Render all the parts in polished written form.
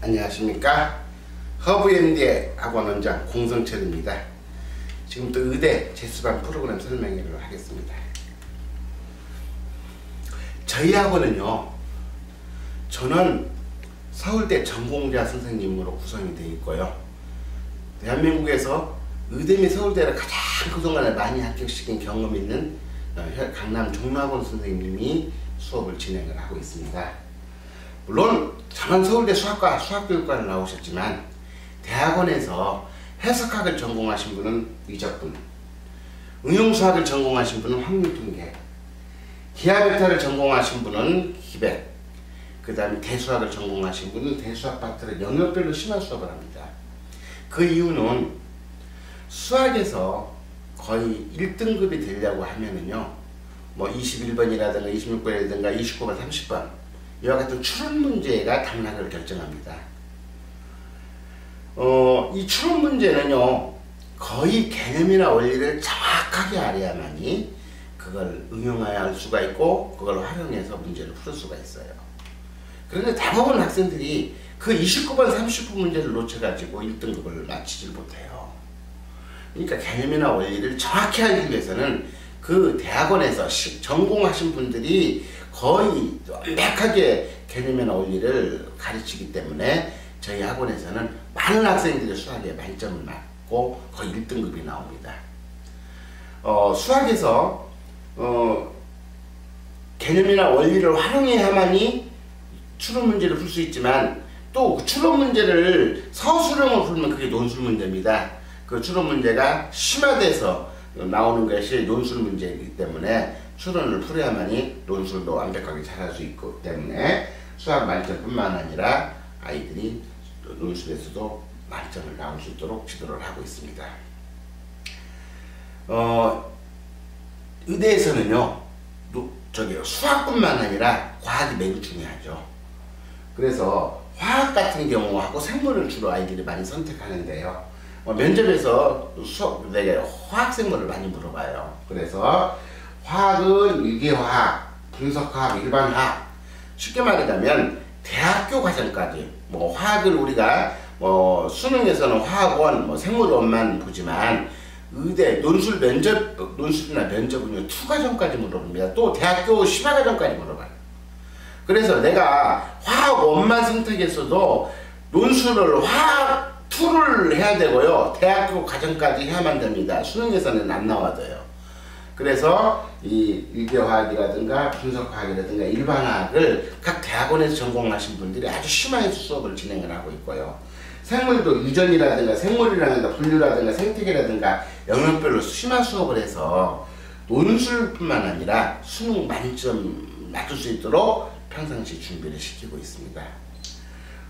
안녕하십니까. 허브MD의 학원원장 공성철입니다. 지금부터 의대 재수반 프로그램 설명회를 하겠습니다. 저희 학원은요, 저는 서울대 전공자 선생님으로 구성이 되어 있고요, 대한민국에서 의대 및 서울대를 가장 그동안에 많이 합격시킨 경험이 있는 강남 종로학원 선생님이 수업을 진행을 하고 있습니다. 물론 저는 서울대 수학과 수학교육과를 나오셨지만 대학원에서 해석학을 전공하신 분은 이적분, 응용수학을 전공하신 분은 확률통계, 기하베타를 전공하신 분은 기백, 그 다음에 대수학을 전공하신 분은 대수학 파트를 영역별로 심화 수업을 합니다. 그 이유는 수학에서 거의 1등급이 되려고 하면은요, 뭐 21번이라든가 26번이라든가 29번, 30번 이와 같은 추론 문제가 당락을 결정합니다. 이 추론 문제는요, 거의 개념이나 원리를 정확하게 알아야만이 그걸 응용해야 할 수가 있고 그걸 활용해서 문제를 풀 수가 있어요. 그런데 대부분 학생들이 그 29번, 30번 문제를 놓쳐가지고 1등급을 맞히질 못해요. 그러니까 개념이나 원리를 정확히 알기 위해서는 그 대학원에서 전공하신 분들이 거의 완벽하게 개념이나 원리를 가르치기 때문에 저희 학원에서는 많은 학생들이 수학에 만점을 맞고 거의 1등급이 나옵니다. 수학에서 개념이나 원리를 활용해야만이 추론 문제를 풀 수 있지만, 또 추론 문제를 서술형으로 풀면 그게 논술 문제입니다. 그 추론 문제가 심화돼서 나오는 것이 논술 문제이기 때문에 추론을 풀어야만이 논술도 완벽하게 잘할 수 있기 때문에 수학 만점뿐만 아니라 아이들이 논술에서도 만점을 나올 수 있도록 지도를 하고 있습니다. 의대에서는요, 수학뿐만 아니라 과학이 매우 중요하죠. 그래서 화학 같은 경우하고 생물을 주로 아이들이 많이 선택하는데요, 면접에서 화학 생물을 많이 물어봐요. 그래서 화학은 유기화학, 분석화학, 일반화학, 쉽게 말하자면 대학교 과정까지 화학을 우리가 수능에서는 화학원, 생물원만 보지만 의대 논술이나 면접은요 2과정까지 물어봅니다. 또 대학교 심화과정까지 물어봐요. 그래서 내가 화학원만 선택했어도 논술을 화학 2를 해야 되고요, 대학교 과정까지 해야만 됩니다. 수능에서는 안 나와도요. 그래서 이 유기화학이라든가 분석화학이라든가 일반화학을 각 대학원에서 전공하신 분들이 아주 심화해서 수업을 진행을 하고 있고요. 생물도 유전이라든가 생물이라든가 분류라든가 생태계라든가 영역별로 심화 수업을 해서 논술뿐만 아니라 수능 만점 맞출 수 있도록 평상시 준비를 시키고 있습니다.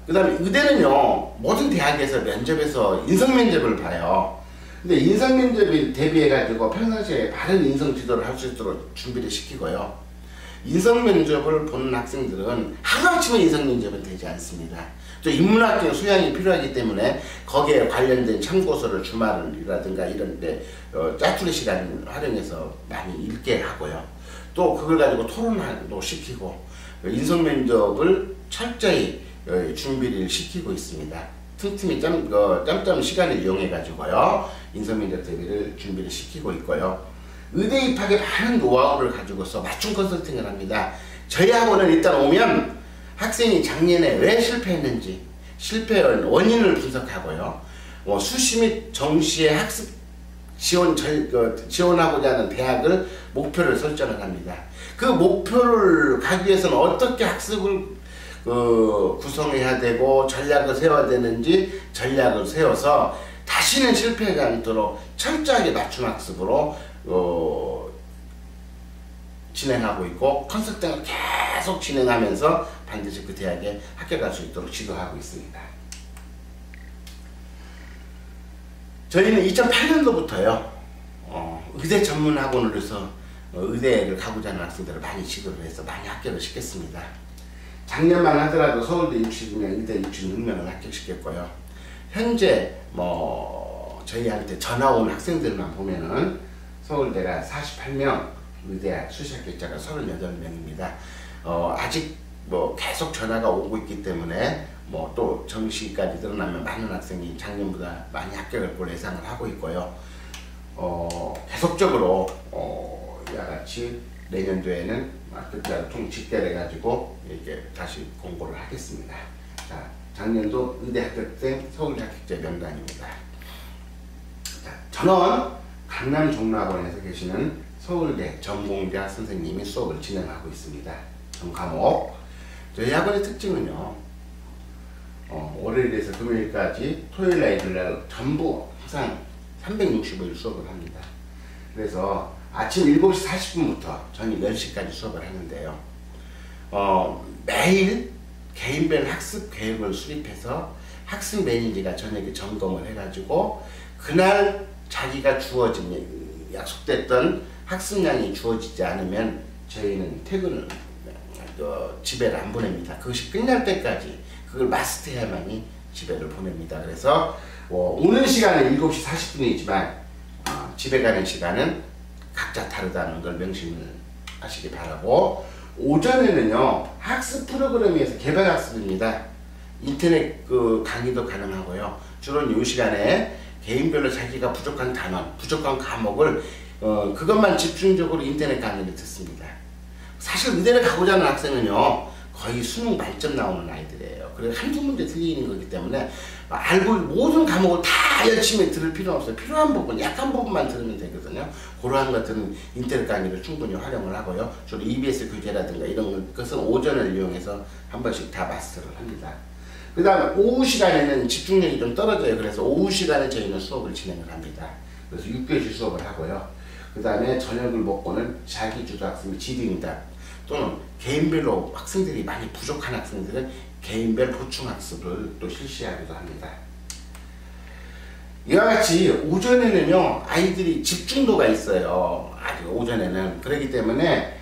그 다음에 의대는요, 모든 대학에서 면접에서 인성면접을 봐요. 근데 인성면접에 대비해가지고 평상시에 바른 인성 지도를 할 수 있도록 준비를 시키고요. 인성면접을 보는 학생들은 하루아침에 인성면접은 되지 않습니다. 또 인문학적 소양이 필요하기 때문에 거기에 관련된 참고서를 주말이라든가 이런데 짜투리 시간을 활용해서 많이 읽게 하고요. 또 그걸 가지고 토론도 시키고 인성면접을 철저히 준비를 시키고 있습니다. 틈틈이 짬짬 시간을 이용해 가지고요, 인성면접 대비를 준비를 시키고 있고요. 의대 입학에 많은 노하우를 가지고서 맞춤 컨설팅을 합니다. 저희 학원은 일단 오면 학생이 작년에 왜 실패했는지 실패 원인을 분석하고요, 수시 및 정시의 학습 지원하고자 하는 대학을 목표를 설정을 합니다. 그 목표를 가기 위해서는 어떻게 학습을 구성해야 되고 전략을 세워야 되는지 전략을 세워서 다시는 실패하지 않도록 철저하게 맞춤 학습으로 진행하고 있고, 컨설팅을 계속 진행하면서 반드시 그 대학에 합격할 수 있도록 지도하고 있습니다. 저희는 2008년도부터요 의대 전문 학원으로서 의대를 가고자 하는 학생들을 많이 지도를 해서 많이 합격을 시켰습니다. 작년만 하더라도 서울대 60명, 의대 66명을 합격시켰고요. 현재 저희한테 전화 온 학생들만 보면은 서울대가 48명, 의대 수시 합격자가 38명입니다. 아직 뭐 계속 전화가 오고 있기 때문에 뭐 또 정시까지 늘어나면 많은 학생이 작년보다 많이 합격할 걸 예상을 하고 있고요. 계속적으로 이와 같이 내년도에는 합격자를 총집계를 해가지고 이렇게 다시 공고를 하겠습니다. 자, 작년도 의대 합격생 서울 합격자 명단입니다. 자, 저는 강남 종로학원에서 계시는 서울대 전공대학 선생님이 수업을 진행하고 있습니다. 전 과목. 저희 학원의 특징은요, 월요일에서 금요일까지 토요일날 일요일날 전부 항상 365일 수업을 합니다. 그래서 아침 7시 40분부터 저녁 10시까지 수업을 하는데요. 매일 개인별 학습 계획을 수립해서 학습 매니저가 저녁에 점검을 해가지고 그날 자기가 주어진 약속됐던 학습량이 주어지지 않으면 저희는 퇴근을 집에를 안 보냅니다. 그것이 끝날 때까지 그걸 마스터해야만이 집에를 보냅니다. 그래서 오는 시간은 7시 40분이지만 집에 가는 시간은 각자 다르다는 걸 명심을 하시기 바라고, 오전에는요 학습 프로그램에서 개별 학습입니다. 인터넷 강의도 가능하고요. 주로 이 시간에 개인별로 자기가 부족한 단원, 부족한 과목을 그것만 집중적으로 인터넷 강의를 듣습니다. 사실 의대를 가고자 하는 학생은요 거의 수능 만점 나오는 아이들이에요. 그래서 한두 문제 틀리는 거기 때문에 알고 모든 과목을 다 열심히 들을 필요는 없어요. 필요한 부분, 약한 부분만 들으면 되거든요. 그러한 것들은 인터넷 강의를 충분히 활용을 하고요. 주로 EBS 교재라든가 이런 것은 오전을 이용해서 한 번씩 다 마스터를 합니다. 그 다음에 오후 시간에는 집중력이 좀 떨어져요. 그래서 오후 시간에 저희는 수업을 진행을 합니다. 그래서 6교시 수업을 하고요. 그 다음에 저녁을 먹고는 자기주도 학습, 지도응답 또는 개인별로 학생들이 많이 부족한 학생들은 개인별 보충학습을 또 실시하기도 합니다. 이와 같이 오전에는요 아이들이 집중도가 있어요. 아직 오전에는. 그렇기 때문에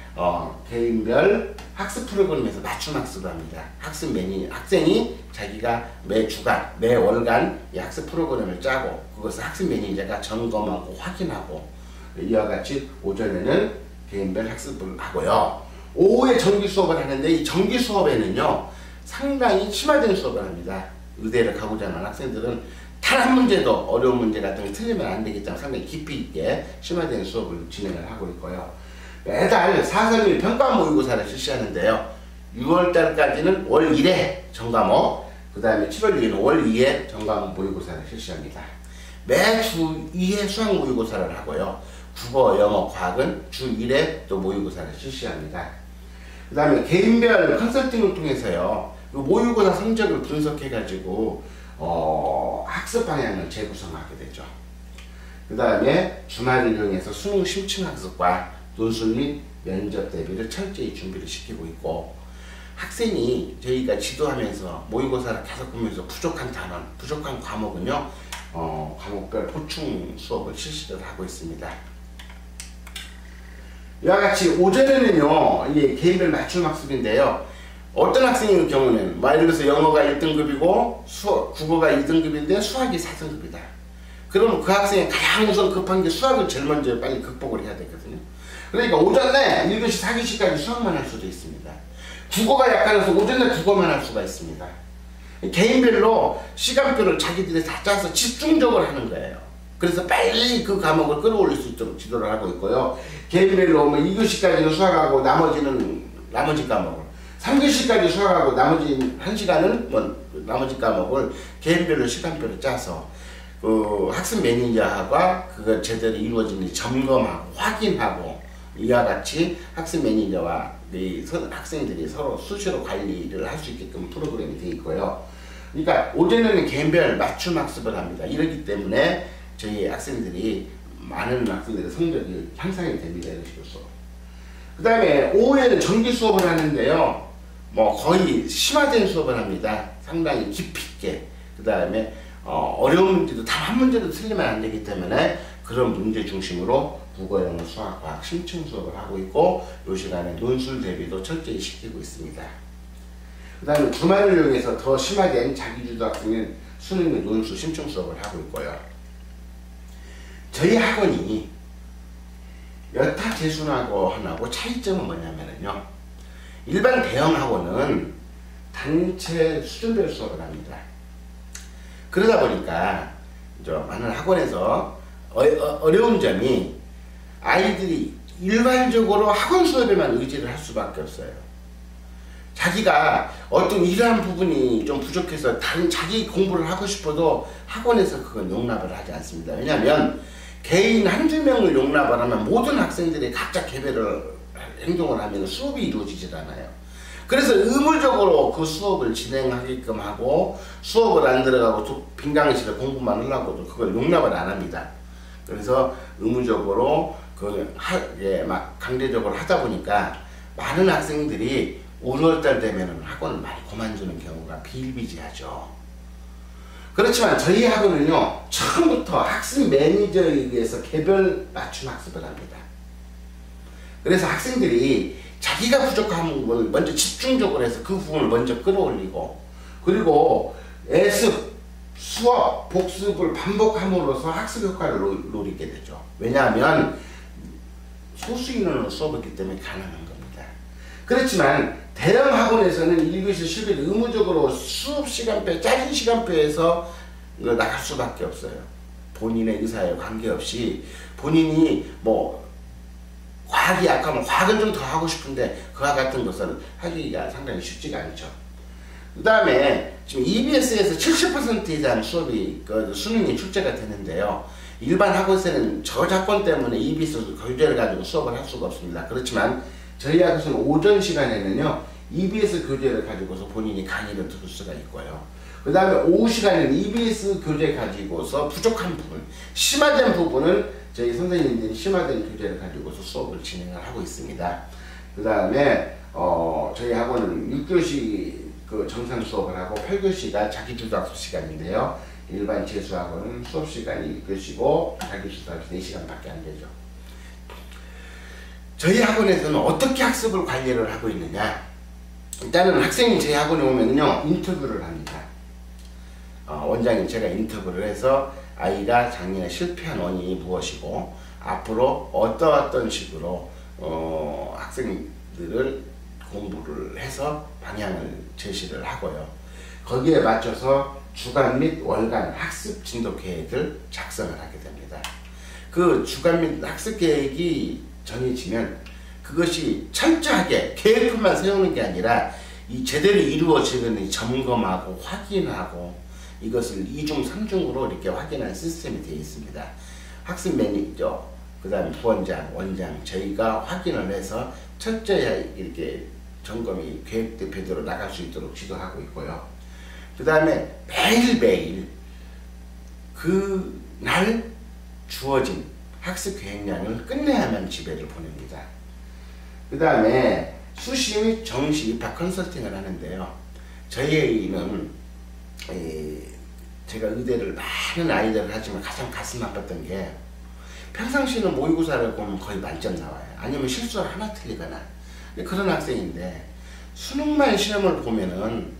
개인별 학습 프로그램에서 맞춤 학습을 합니다. 학습 매니저, 학생이 자기가 매 주간, 매 월간 이 학습 프로그램을 짜고 그것을 학습 매니저가 점검하고 확인하고, 이와 같이 오전에는 개인별 학습을 하고요. 오후에 정기 수업을 하는데 이 정기 수업에는요 상당히 심화된 수업을 합니다. 의대를 가고자 하는 학생들은 단 한 문제도 어려운 문제 같은 게 틀리면 안 되기 때문에 상당히 깊이 있게 심화된 수업을 진행을 하고 있고요. 매달 4.3일 평가 모의고사를 실시하는데요. 6월달까지는 월 1회 전과목, 그 다음에 7월 2일은 월 2회 전과목 모의고사를 실시합니다. 매주 2회 수학 모의고사를 하고요. 국어, 영어, 과학은 주 1회 또 모의고사를 실시합니다. 그 다음에 개인별 컨설팅을 통해서요 모의고사 성적을 분석해가지고 학습 방향을 재구성하게 되죠. 그 다음에 주말을 이용해서 수능 심층 학습과 논술 및 면접 대비를 철저히 준비를 시키고 있고, 학생이 저희가 지도하면서 모의고사를 계속 보면서 부족한 단원, 부족한 과목은요 과목별 보충 수업을 실시를 하고 있습니다. 이와 같이 오전에는요 이게 개인별 맞춤 학습인데요. 어떤 학생의 경우는 예를 들어서 영어가 1등급이고 국어가 2등급인데 수학이 4등급이다. 그러면 그 학생이 가장 우선 급한 게 수학을 제일 먼저 빨리 극복을 해야 되거든요. 그러니까 오전에 1교시 4교시까지 수학만 할 수도 있습니다. 국어가 약해서 오전에 국어만 할 수가 있습니다. 개인별로 시간표를 자기들이 다 짜서 집중적으로 하는 거예요. 그래서 빨리 그 과목을 끌어올릴 수 있도록 지도를 하고 있고요. 개인별로 2교시까지는 수학하고 나머지 과목을 3교시까지 수학하고 나머지 1시간은 나머지 과목을 개인별로 시간표를 짜서 학습 매니저와 그거 제대로 이루어지는지 점검하고 확인하고, 이와 같이 학습 매니저와 학생들이 서로 수시로 관리를 할 수 있게끔 프로그램이 되어 있고요. 그러니까 오전에는 개인별 맞춤 학습을 합니다. 이러기 때문에 저희 학생들이 많은 학생들의 성적이 향상이 됩니다. 이런 식으로. 그 다음에 오후에는 정기 수업을 하는데요. 거의 심화된 수업을 합니다. 상당히 깊이 있게. 그 다음에 어려운 문제도 단 한 문제도 틀리면 안 되기 때문에 그런 문제 중심으로 국어, 영어, 수학, 과학 심층 수업을 하고 있고, 이 시간에 논술 대비도 철저히 시키고 있습니다. 그 다음에 주말을 이용해서 더 심하게 자기주도 학생은 수능 및 논술 심층 수업을 하고 있고요. 저희 학원이 여타 재수하고 차이점은 뭐냐면요. 일반 대형 학원은 단체 수준별 수업을 합니다. 그러다 보니까 많은 학원에서 어려운 점이 아이들이 일반적으로 학원 수업에만 의지를 할 수밖에 없어요. 자기가 어떤 이러한 부분이 좀 부족해서 다른 자기 공부를 하고 싶어도 학원에서 그건 용납을 하지 않습니다. 왜냐하면 개인 한두 명을 용납을 하면 모든 학생들이 각자 개별을 행동을 하면 수업이 이루어지질 않아요. 그래서 의무적으로 그 수업을 진행하게끔 하고 수업을 안 들어가고 빈강의실에 공부만 하려고도 그걸 용납을 안 합니다. 그래서 의무적으로 막 강제적으로 하다 보니까 많은 학생들이 5, 6월달 되면은 학원을 많이 그만두는 경우가 비일비재하죠. 그렇지만 저희 학원은요, 처음부터 학습 매니저에 의해서 개별 맞춤 학습을 합니다. 그래서 학생들이 자기가 부족한 부분을 먼저 집중적으로 해서 그 부분을 먼저 끌어올리고, 그리고 애습, 수업, 복습을 반복함으로써 학습 효과를 노리게 되죠. 왜냐하면 소수 인원으로 수업했기 때문에 가능한 겁니다. 그렇지만 대형 학원에서는 1교시 실기를 의무적으로 수업 시간표, 짧은 시간표에서 나갈 수밖에 없어요. 본인의 의사에 관계없이 본인이 과학이 약하면 과학은 좀 더 하고 싶은데 그와 같은 것은 하기가 상당히 쉽지가 않죠. 그 다음에 지금 EBS에서 70% 이상 수업이 수능이 출제가 되는데요. 일반 학원에서는 저작권 때문에 EBS 교재를 가지고 수업을 할 수가 없습니다. 그렇지만 저희 학교에서는 오전 시간에는요, EBS 교재를 가지고서 본인이 강의를 들을 수가 있고요. 그 다음에 오후 시간에는 EBS 교재 가지고서 부족한 부분, 심화된 부분을 저희 선생님들이 심화된 교재를 가지고서 수업을 진행을 하고 있습니다. 그 다음에 저희 학원은 6교시 정상 수업을 하고 8교시가 자기주도 학습 시간인데요. 일반 재수학원은 수업 시간이 6교시고 자기주도 학습 4시간밖에 안 되죠. 저희 학원에서는 어떻게 학습을 관리를 하고 있느냐? 일단은 학생이 저희 학원에 오면요, 인터뷰를 합니다. 원장님 제가 인터뷰를 해서 아이가 작년에 실패한 원인이 무엇이고 앞으로 어떤 식으로 학생들을 공부를 해서 방향을 제시를 하고요. 거기에 맞춰서 주간 및 월간 학습 진도 계획을 작성을 하게 됩니다. 그 주간 및 학습 계획이 정해지면 그것이 철저하게 계획표만 세우는 게 아니라 이 제대로 이루어지는지 점검하고 확인하고 이것을 2중, 3중으로 이렇게 확인하는 시스템이 되어 있습니다. 학습 매니저, 그 다음에 부원장, 원장, 저희가 확인을 해서 철저히 이렇게 점검이 계획대로 나갈 수 있도록 지도하고 있고요. 그 다음에 매일매일 그날 주어진 학습 계획량을 끝내야만 집에를 보냅니다. 그 다음에 수시 및 정시 입학 컨설팅을 하는데요. 저희는 제가 의대를 많은 아이들을 하지만 가장 가슴 아팠던 게 평상시에는 모의고사를 보면 거의 만점 나와요. 아니면 실수 하나 틀리거나 그런 학생인데 수능만 시험을 보면은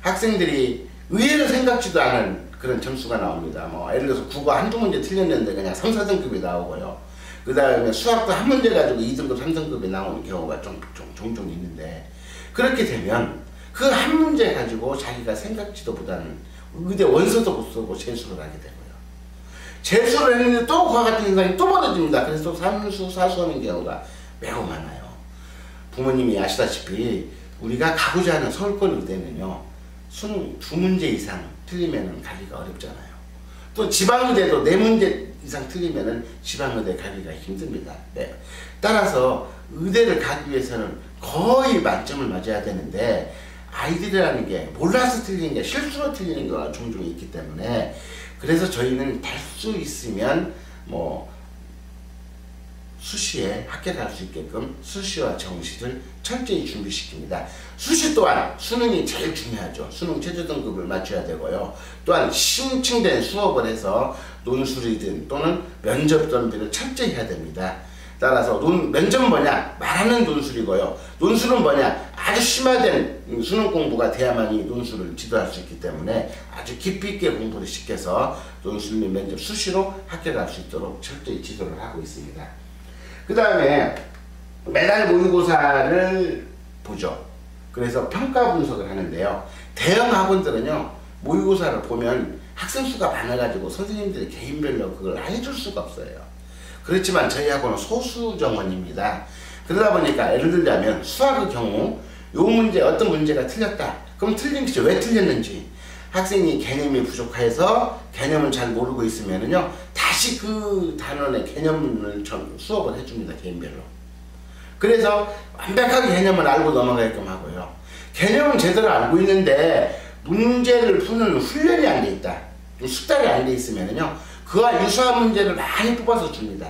학생들이 의외로 생각지도 않은 그런 점수가 나옵니다. 예를 들어서 국어 한두 문제 틀렸는데 그냥 3, 4등급이 나오고요. 그 다음에 수학도 한 문제 가지고 2등급, 3등급이 나오는 경우가 종종 있는데, 그렇게 되면 그 한 문제 가지고 자기가 생각지도 못하는 의대 원서도 못 쓰고 재수를 하게 되고요. 재수를 했는데 또 그와 같은 현상이 또 벌어집니다. 그래서 또 삼수, 사수하는 경우가 매우 많아요. 부모님이 아시다시피 우리가 가고자 하는 서울권 의대는요, 수능 2문제 이상 틀리면 가기가 어렵잖아요. 또 지방의대도 4문제 이상 틀리면 지방의대 가기가 힘듭니다. 네. 따라서 의대를 가기 위해서는 거의 만점을 맞아야 되는데 아이들이라는 게 몰라서 틀리는 게 실수로 틀리는 경우가 종종 있기 때문에, 그래서 저희는 될 수 있으면 수시에 합격할 수 있게끔 수시와 정시를 철저히 준비시킵니다. 수시 또한 수능이 제일 중요하죠. 수능 최저 등급을 맞춰야 되고요. 또한 심층된 수업을 해서 논술이든 또는 면접 준비를 철저히 해야 됩니다. 따라서 면접은 뭐냐? 말하는 논술이고요. 논술은 뭐냐? 아주 심화된 수능 공부가 돼야만이 논술을 지도할 수 있기 때문에 아주 깊이 있게 공부를 시켜서 논술 및 면접 수시로 합격할 수 있도록 철저히 지도를 하고 있습니다. 그 다음에 매달 모의고사를 보죠. 그래서 평가 분석을 하는데요. 대형 학원들은요, 모의고사를 보면 학생 수가 많아가지고 선생님들이 개인별로 그걸 해줄 수가 없어요. 그렇지만 저희 학원은 소수 정원입니다. 그러다 보니까 예를 들자면 수학의 경우 요 문제 어떤 문제가 틀렸다. 그럼 틀린 것이 왜 틀렸는지, 학생이 개념이 부족해서 개념을 잘 모르고 있으면은요, 다시 그 단원의 개념을 수업을 해줍니다. 개인별로. 그래서 완벽하게 개념을 알고 넘어가게끔 하고요. 개념은 제대로 알고 있는데 문제를 푸는 훈련이 안 돼 있다, 숙달이 안 돼 있으면은요, 그와 유사한 문제를 많이 뽑아서 줍니다.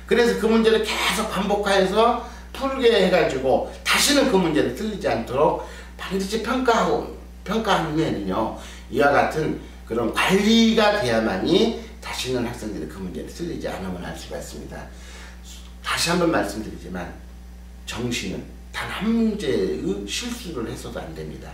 그래서 그 문제를 계속 반복해서 풀게 해가지고 다시는 그 문제를 틀리지 않도록 반드시 평가하면은요, 이와 같은 그런 관리가 돼야만이 다시는 학생들이 그 문제를 틀리지 않으면 할 수가 있습니다. 다시 한번 말씀드리지만 정시는 단 한 문제의 실수를 해서도 안 됩니다.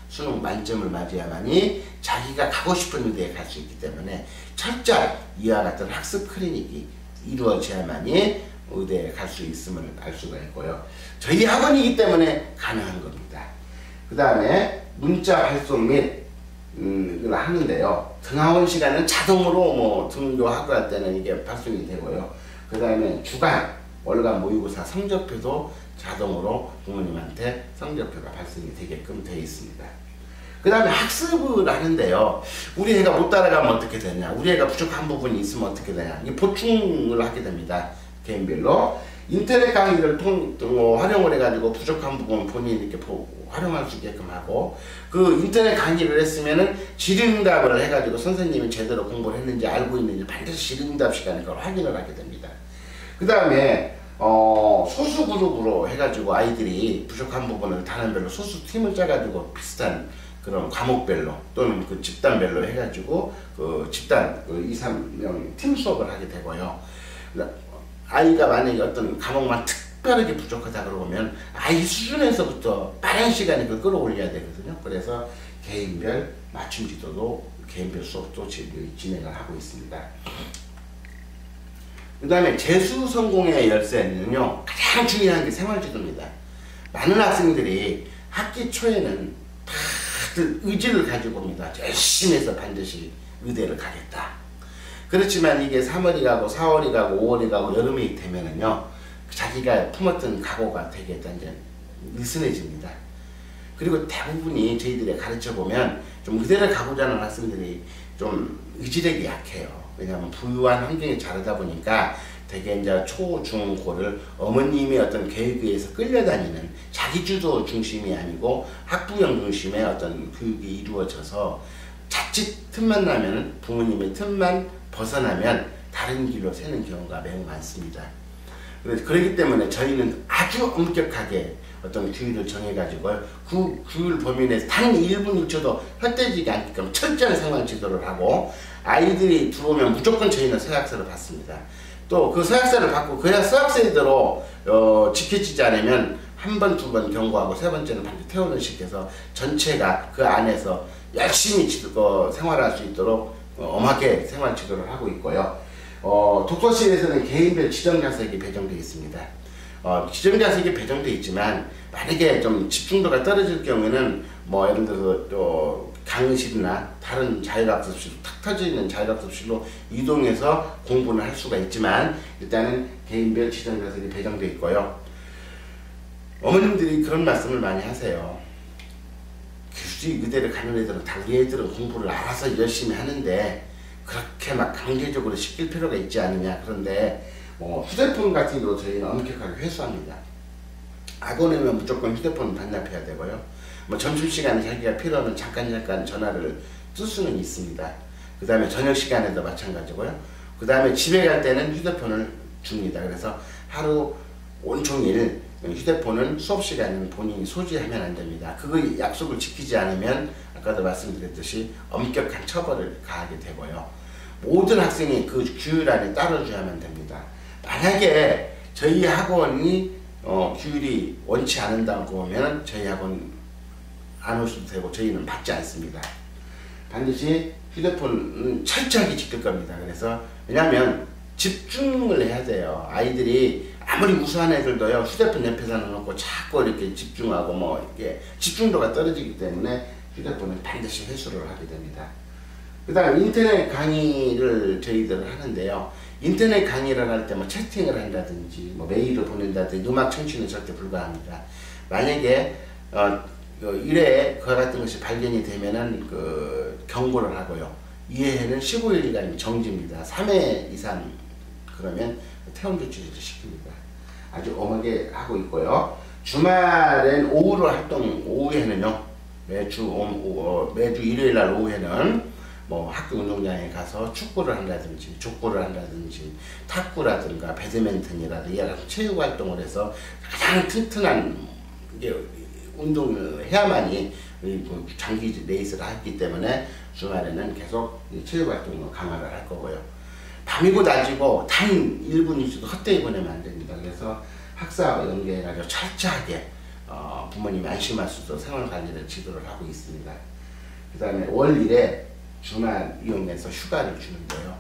수능 만점을 맞아야만이 자기가 가고 싶은 의대에 갈 수 있기 때문에 철저히 이와 같은 학습 클리닉이 이루어져야만이 의대에 갈 수 있음을 알 수가 있고요. 저희 학원이기 때문에 가능한 겁니다. 그 다음에 문자 발송 및 하는데요. 등하원 시간은 자동으로 등교하고 할 때는 이게 발송이 되고요. 그 다음에 주간, 월간 모의고사 성적표도 자동으로 부모님한테 성적표가 발송이 되게끔 되어 있습니다. 그 다음에 학습을 하는데요. 우리 애가 못 따라가면 어떻게 되냐, 우리 애가 부족한 부분이 있으면 어떻게 되냐, 이 보충을 하게 됩니다. 개인별로 인터넷 강의를 활용을 해가지고 부족한 부분 본인이 이렇게 활용할 수 있게끔 하고, 그 인터넷 강의를 했으면은 질의응답을 해가지고 선생님이 제대로 공부를 했는지 알고 있는지 반드시 질의응답 시간에 그걸 확인을 하게 됩니다. 그 다음에 소수 그룹으로 해가지고 아이들이 부족한 부분을 단원별로 소수 팀을 짜가지고 비슷한 그런 과목별로 또는 그 집단별로 해가지고 그 집단 2, 3명 팀 수업을 하게 되고요. 아이가 만약에 어떤 과목만 특별하게 부족하다 그러면 아이 수준에서부터 빠른 시간에 그걸 끌어올려야 되거든요. 그래서 개인별 맞춤 지도도 개인별 수업도 진행을 하고 있습니다. 그 다음에 재수 성공의 열쇠는요, 가장 중요한 게 생활지도입니다. 많은 학생들이 학기 초에는 다들 의지를 가지고 옵니다. 열심히 해서 반드시 의대를 가겠다. 그렇지만 이게 3월이 가고 4월이 가고 5월이 가고 여름이 되면은요, 자기가 품었던 각오가 되게 이제 느슨해집니다. 그리고 대부분이 저희들이 가르쳐보면 좀 의대를 가고자 하는 학생들이 좀 의지력이 약해요. 왜냐하면 부유한 환경에 자라다 보니까 되게 이제 초, 중, 고를 어머님의 어떤 계획에 의해서 끌려다니는 자기주도 중심이 아니고 학부형 중심의 어떤 교육이 이루어져서 자칫 틈만 나면 부모님의 틈만 벗어나면 다른 길로 새는 경우가 매우 많습니다. 그렇기 때문에 저희는 아주 엄격하게 어떤 규율을 정해가지고 그 규율 범위 내에서 단 1분 1초도 헛되지가 않게끔 철저한 생활 지도를 하고, 아이들이 들어오면 무조건 저희는 서약서를 받습니다. 또 그 서약서를 받고 그냥 서약서대로 지켜지지 않으면 한 번, 두 번 경고하고 세 번째는 반드시 퇴원을 시켜서 전체가 그 안에서 열심히 생활할 수 있도록 엄하게 생활 지도를 하고 있고요. 독서실에서는 개인별 지정자석이 배정되어 있습니다. 지정자석이 배정되어 있지만 만약에 좀 집중도가 떨어질 경우에는 예를 들어서 또 강의실이나 다른 자율학습실로 탁 터져 있는 자율학습실로 이동해서 공부는 할 수가 있지만 일단은 개인별 지정자석이 배정되어 있고요. 어머님들이 그런 말씀을 많이 하세요. 교수직 의대를 가는 애들은 다 우리 애들은 공부를 알아서 열심히 하는데 그렇게 막 강제적으로 시킬 필요가 있지 않느냐. 그런데 휴대폰 같은 경우 저희는 엄격하게 회수합니다. 학원에 오면 무조건 휴대폰 반납해야 되고요. 점심시간에 자기가 필요하면 잠깐 전화를 쓸 수는 있습니다. 그 다음에 저녁시간에도 마찬가지고요. 그 다음에 집에 갈 때는 휴대폰을 줍니다. 그래서 하루 온종일 휴대폰은 수업시간에는 본인이 소지하면 안 됩니다. 그거 약속을 지키지 않으면 아까도 말씀드렸듯이 엄격한 처벌을 가하게 되고요. 모든 학생이 그 규율 안에 따라줘야만 됩니다. 만약에 저희 학원이 규율이 원치 않는다고 보면 저희 학원 안 오셔도 되고 저희는 받지 않습니다. 반드시 휴대폰은 철저하게 지킬 겁니다. 그래서 왜냐하면 집중을 해야 돼요. 아이들이 아무리 우수한 애들도요, 휴대폰 옆에다 놓고 자꾸 이렇게 집중하고 뭐 이렇게 집중도가 떨어지기 때문에 휴대폰을 반드시 회수를 하게 됩니다. 그 다음 인터넷 강의를 저희들은 하는데요. 인터넷 강의를 할 때 뭐 채팅을 한다든지 뭐 메일을 보낸다든지 음악 청취는 절대 불가합니다. 만약에 일에 그와 같은 것이 발견이 되면은 경고를 하고요. 2회는 15일간 정지입니다. 3회 이상 그러면 퇴원 조치를 시킵니다. 아주 엄하게 하고 있고요. 주말엔 오후에는요, 매주 일요일날 오후에는 뭐 학교 운동장에 가서 축구를 한다든지 족구를 한다든지 탁구라든가 배드민턴이라든지 이런 체육 활동을 해서 가장 튼튼한 운동을 해야만이 장기 레이스를 했기 때문에 주말에는 계속 체육 활동을 강화를 할 거고요. 밤이고 낮이고 단 1분 있어도 헛되이 보내면 안 됩니다. 그래서 학사와 연계해가지고 철저하게 부모님이 안심할 수 있도록 생활관리를 지도를 하고 있습니다. 그 다음에 월 1회 주말 이용해서 휴가를 주는데요.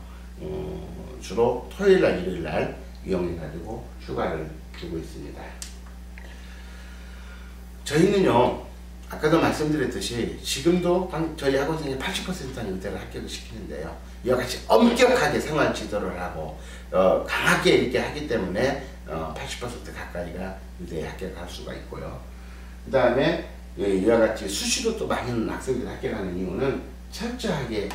주로 토요일날 일요일날 이용해가지고 휴가를 주고 있습니다. 저희는요, 아까도 말씀드렸듯이 지금도 저희 학원생의 80%는 의대를 합격을 시키는데요. 이와 같이 엄격하게 생활 지도를 하고 강하게 이렇게 하기 때문에 80% 가까이가 의대에 합격할 수가 있고요. 그 다음에 이와 같이 수시로 또 많은 학생들이 합격하는 이유는 철저하게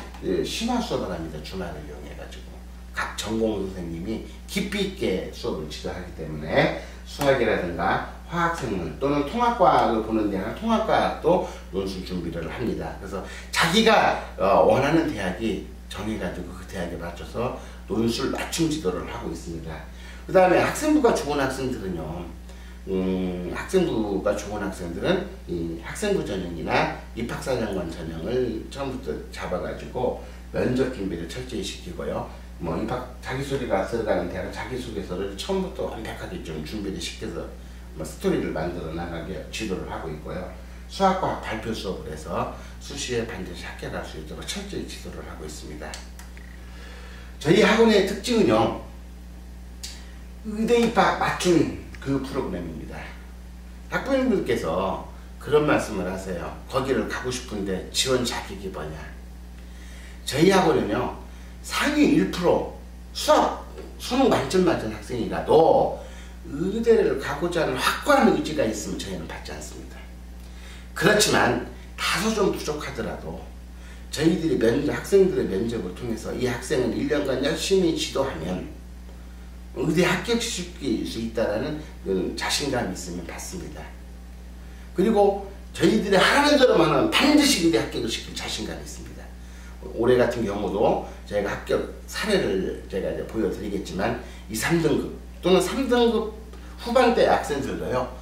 심화 수업을 합니다. 주말을 이용해가지고 각 전공 선생님이 깊이 있게 수업을 지도하기 때문에 수학이라든가 화학생물 또는 통합과학을 보는 데는 통합과학도 논술 준비를 합니다. 그래서 자기가 원하는 대학이 정해가지고 그 대학에 맞춰서 논술 맞춤 지도를 하고 있습니다. 그 다음에 학생부가 좋은 학생들은요, 학생부가 좋은 학생들은 이 학생부 전형이나 입학사정관 전형을 처음부터 잡아가지고 면접 준비를 철저히 시키고요. 뭐 입학 자기소개가 들어가는 대학은 자기소개서를 처음부터 완벽하게 좀 준비를 시켜서 뭐 스토리를 만들어 나가게 지도를 하고 있고요. 수학과학 발표 수업을 해서 수시에 반드시 합격할 수 있도록 철저히 지도를 하고 있습니다. 저희 학원의 특징은요, 의대 입학 맞춤 그 프로그램입니다. 학부모님들께서 그런 말씀을 하세요. 거기를 가고 싶은데 지원 자격이 뭐냐. 저희 학원은요, 상위 1% 수능 만점 맞은 학생이라도 의대를 가고자 하는 확고한 의지가 있으면 저희는 받지 않습니다. 그렇지만 다소 좀 부족하더라도 저희들이 학생들의 면접을 통해서 이 학생은 1년간 열심히 지도하면 의대 합격시킬 수 있다는 자신감이 있으면 받습니다. 그리고 저희들이 하라는 대로만 하면 반드시 의대 합격을 시킬 자신감이 있습니다. 올해 같은 경우도 저희가 합격 사례를 제가 이제 보여드리겠지만 2, 3등급 또는 3등급 후반대 학생들도요,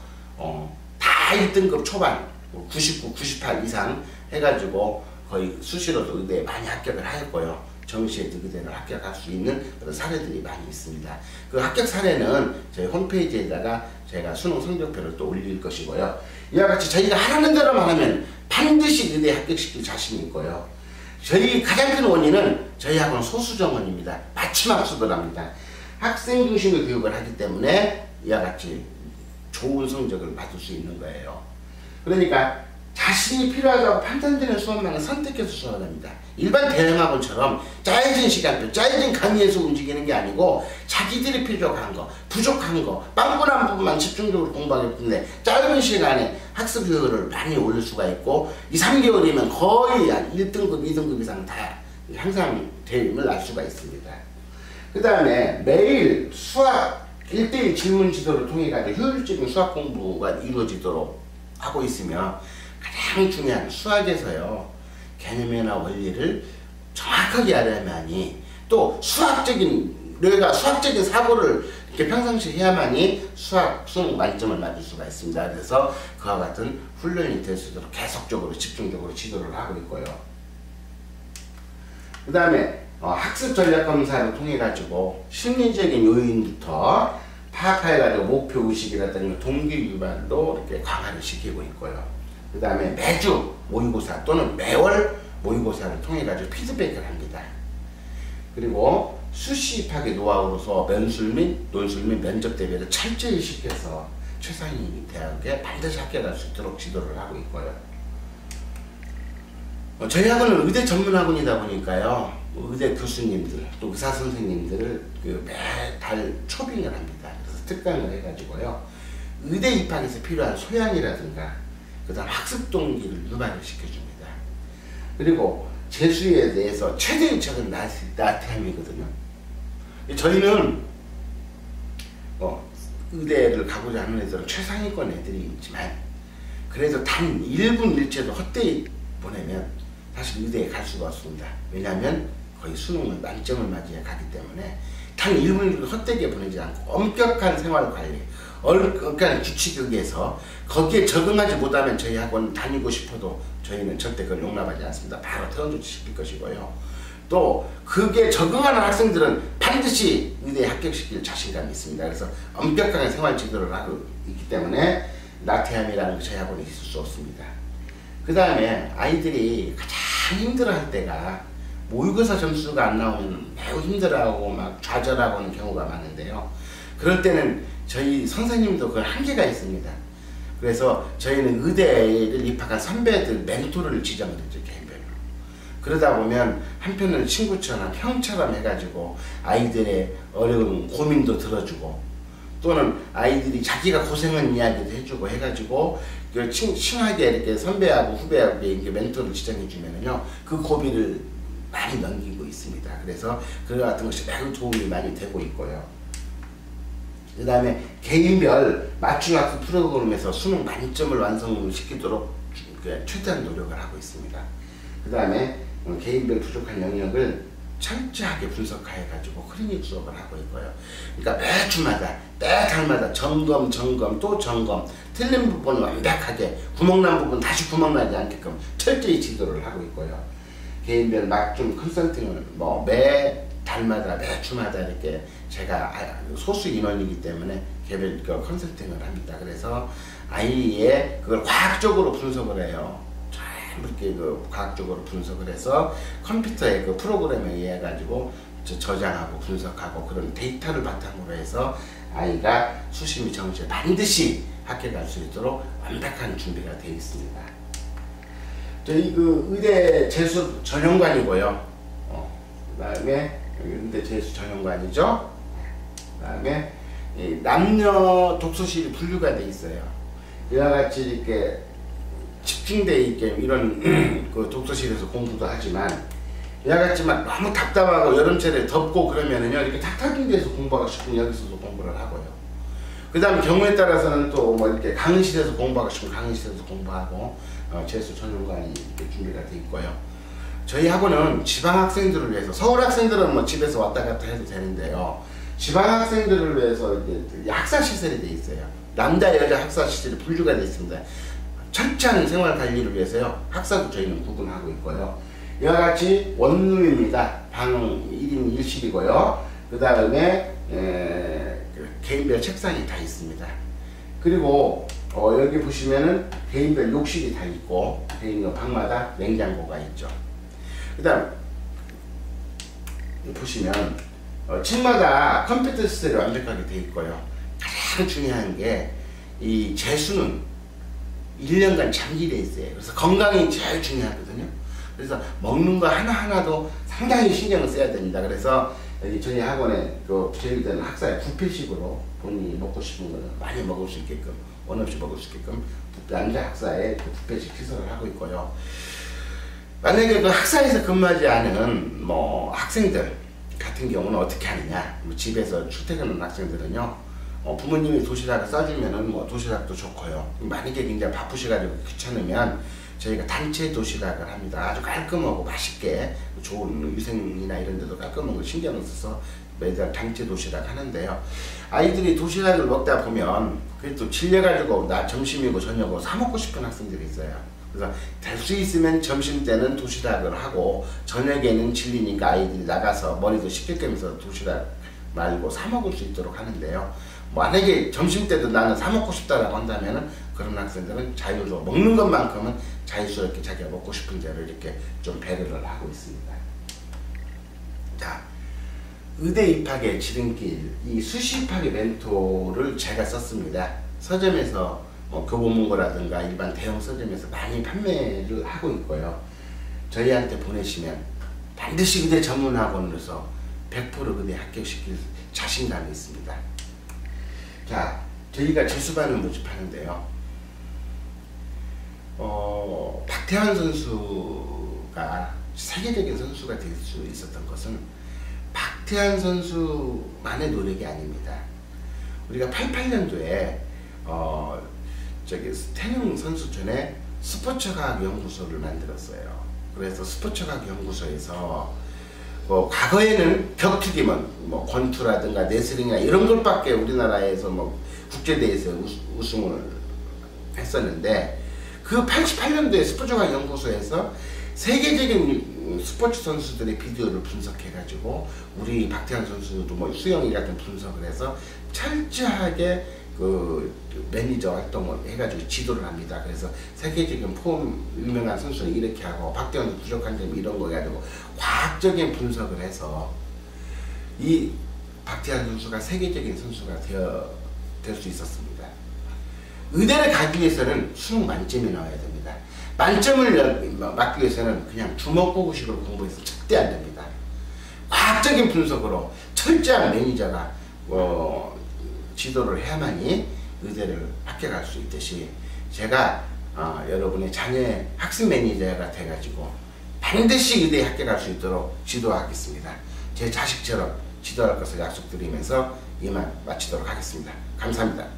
다 1등급 초반 99, 98 이상 해가지고 거의 수시로도 의대에 많이 합격을 하였고요. 정시에도 의대를 합격할 수 있는 그런 사례들이 많이 있습니다. 그 합격 사례는 저희 홈페이지에다가 제가 수능 성적표를 또 올릴 것이고요. 이와 같이 저희가 하라는 대로만 하면 반드시 의대에 합격시킬 자신이 있고요. 저희 가장 큰 원인은 저희 학원은 소수정원입니다. 맞춤 학습을 합니다. 학생 중심의 교육을 하기 때문에 이와 같이 좋은 성적을 받을 수 있는 거예요. 그러니까 자신이 필요하다고 판단되는 수업만을 선택해서 수업을 합니다. 일반 대형학원처럼 짜여진 시간표, 짜여진 강의에서 움직이는 게 아니고 자기들이 필요한 거, 부족한 거, 빵꾸난 부분만 집중적으로 공부하기 때문에 짧은 시간에 학습 효율을 많이 올릴 수가 있고 2, 3개월이면 거의 한 1등급, 2등급 이상 다 향상됨을 알 수가 있습니다. 그 다음에 매일 수학 1대1 질문 지도를 통해 가지고 효율적인 수학 공부가 이루어지도록 하고 있으며 가장 중요한 수학에서요, 개념이나 원리를 정확하게 알아야만이 또 뇌가 수학적인 사고를 이렇게 평상시 해야만이 수능 만점을 맞을 수가 있습니다. 그래서 그와 같은 훈련이 될 수 있도록 계속적으로 집중적으로 지도를 하고 있고요. 그 다음에 학습 전략 검사를 통해 가지고 심리적인 요인부터 파악해 가지고 목표 의식이라든가 동기 유발도 이렇게 강화를 시키고 있고요. 그 다음에 매주 모의고사 또는 매월 모의고사를 통해 가지고 피드백을 합니다. 그리고 수시 입학의 노하우로서 면술 및 논술 및 면접 대비를 철저히 시켜서 최상위 대학에 반드시 합격할 수 있도록 지도를 하고 있고요. 저희 학원은 의대 전문 학원이다 보니까요, 의대 교수님들 또 의사 선생님들을 매달 초빙을 합니다. 그래서 특강을 해가지고요, 의대 입학에서 필요한 소양이라든가 그 다음 학습 동기를 유발을 시켜줍니다. 그리고 재수에 대해서 최대의 적은 나태함이거든요. 저희는 의대를 가고자 하는 애들은 최상위권 애들이 있지만, 그래도 단 1분 1초도 헛되이 보내면 사실 의대에 갈 수가 없습니다. 왜냐하면 거의 수능을 만점을 맞이해 가기 때문에 단 1분 1초도 헛되게 보내지 않고 엄격한 생활관리, 엄격한 규칙에 의해서 거기에 적응하지 못하면 저희 학원 다니고 싶어도 저희는 절대 그걸 용납하지 않습니다. 바로 퇴원 조치시킬 것이고요. 또 그게 적응하는 학생들은 반드시 의대에 합격시킬 자신감이 있습니다. 그래서 엄격하게 생활 지도를 하고 있기 때문에 나태함이라는 게 저희 학원에 있을 수 없습니다. 그 다음에 아이들이 가장 힘들어할 때가 모의고사 점수가 안 나오면 매우 힘들어하고 막 좌절하고 하는 경우가 많은데요. 그럴 때는 저희 선생님도 그 한계가 있습니다. 그래서 저희는 의대를 입학한 선배들 멘토를 지정을 했죠, 개인별로. 그러다 보면 한편은 친구처럼 형처럼 해가지고 아이들의 어려운 고민도 들어주고, 또는 아이들이 자기가 고생한 이야기도 해주고 해가지고 칭하게 이렇게 선배하고 후배하고 이렇게 멘토를 지정해주면요, 그 고비를 많이 넘기고 있습니다. 그래서 그런 같은 것이 매우 도움이 많이 되고 있고요. 그 다음에 개인별 맞춤학습 프로그램에서 수능 만점을 완성시키도록 최대한 노력을 하고 있습니다. 그 다음에 개인별 부족한 영역을 철저하게 분석해 가지고 클리닉 수업을 하고 있고요. 그러니까 매 주마다 매 달마다 점검 또 점검, 틀린 부분은 완벽하게, 구멍난 부분 다시 구멍나지 않게끔 철저히 지도를 하고 있고요. 개인별 맞춤 컨설팅을 매 달마다 매 주마다 이렇게 제가 소수 인원이기 때문에 개별 컨설팅을 합니다. 그래서 아이의 그걸 과학적으로 분석을 해요. 이렇게 과학적으로 분석을 해서 컴퓨터의 그 프로그램에 의해 가지고 저장하고 분석하고 그런 데이터를 바탕으로 해서 아이가 수시 및 정시에 반드시 합격할 수 있도록 완벽한 준비가 되어 있습니다. 저희 의대 재수 전용관이고요. 그 다음에 의대 재수 전용관이죠. 그 다음에 남녀 독서실이 분류가 되어 있어요. 이와 같이 이렇게 집중돼 있게 이런 그 독서실에서 공부도 하지만, 이와 같지만 너무 답답하고 여름철에 덥고 그러면은요, 이렇게 탁 트인 데서 공부하고 싶으면 여기서도 공부를 하고요. 그 다음 경우에 따라서는 또 이렇게 강의실에서 공부하고 싶으면 강의실에서 공부하고, 재수 전용관이 이렇게 준비가 돼 있고요. 저희 학원은 지방 학생들을 위해서, 서울 학생들은 집에서 왔다 갔다 해도 되는데요, 지방 학생들을 위해서 이제 학사 시설이 돼 있어요. 남자 여자 학사 시설이 분류가 돼 있습니다. 철저한 생활 관리를 위해서요, 학사도 저희는 구분하고 있고요. 이와 같이 원룸입니다. 방 1인 1실이고요. 그 다음에 개인별 책상이 다 있습니다. 그리고 여기 보시면은 개인별 욕실이 다 있고, 개인별 방마다 냉장고가 있죠. 그 다음 보시면 층마다 컴퓨터 시설이 완벽하게 되어 있고요. 가장 중요한 게 이 재수는 1년간 장기돼 있어요. 그래서 건강이 제일 중요하거든요. 그래서 먹는 거 하나하나도 상당히 신경을 써야 됩니다. 그래서 여기 저희 학원에 저희들은 학사에 뷔페식으로 본인이 먹고 싶은 거는 많이 먹을 수 있게끔, 원 없이 먹을 수 있게끔 남자 학사에 뷔페식 시설을 하고 있고요. 만약에 그 학사에서 근무하지 않은 학생들 같은 경우는 어떻게 하느냐, 집에서 출퇴근하는 학생들은요, 부모님이 도시락을 싸주면은 도시락도 좋고요. 만약에 굉장히 바쁘셔가지고 귀찮으면 저희가 단체 도시락을 합니다. 아주 깔끔하고 맛있게, 좋은 위생이나 이런 데도 깔끔한 걸 신경을 써서 매달 단체 도시락 하는데요. 아이들이 도시락을 먹다 보면 그게 또 질려가지고 나 점심이고 저녁이고 사 먹고 싶은 학생들이 있어요. 그래서 될 수 있으면 점심 때는 도시락을 하고, 저녁에는 질리니까 아이들이 나가서 머리도 식힐 겸해서 도시락 말고 사 먹을 수 있도록 하는데요. 만약에 점심때도 나는 사 먹고 싶다라고 한다면은 그런 학생들은 자유로 먹는 것만큼은 자유스럽게 자기가 먹고 싶은 대로 이렇게 좀 배려를 하고 있습니다. 자, 의대 입학의 지름길, 이 수시 입학의 멘토를 제가 썼습니다. 서점에서 교보문고라든가 일반 대형 서점에서 많이 판매를 하고 있고요. 저희한테 보내시면 반드시 의대 전문학원으로서 100% 의대 합격시킬 자신감이 있습니다. 자, 저희가 재수반을 모집하는데요. 박태환 선수가 세계적인 선수가 될 수 있었던 것은 박태환 선수만의 노력이 아닙니다. 우리가 88년도에 태릉 선수촌에 스포츠과학 연구소를 만들었어요. 그래서 스포츠과학 연구소에서 과거에는 격투기면 권투라든가 레슬링이나 이런 것밖에 우리나라에서 국제대회에서 우승을 했었는데, 그 88년도에 스포츠과학 연구소에서 세계적인 스포츠 선수들의 비디오를 분석해가지고 우리 박태환 선수도 수영이 같은 분석을 해서 철저하게 그 매니저 활동을 해가지고 지도를 합니다. 그래서 세계적인 폼 유명한 선수는 이렇게 하고 박태환 선수 부족한 점이 이런 거 해가지고 과학적인 분석을 해서 이 박태환 선수가 세계적인 선수가 될 수 있었습니다. 의대를 가기 위해서는 수능 만점이 나와야 됩니다. 만점을 맞기 위해서는 그냥 주먹구구식으로 공부해서 절대 안 됩니다. 과학적인 분석으로 철저한 매니저가 지도를 해야만이 의대를 합격할 수 있듯이, 제가 여러분의 자녀의 학습 매니저가 돼가지고 반드시 의대에 합격할 수 있도록 지도하겠습니다. 제 자식처럼 지도할 것을 약속드리면서 이만 마치도록 하겠습니다. 감사합니다.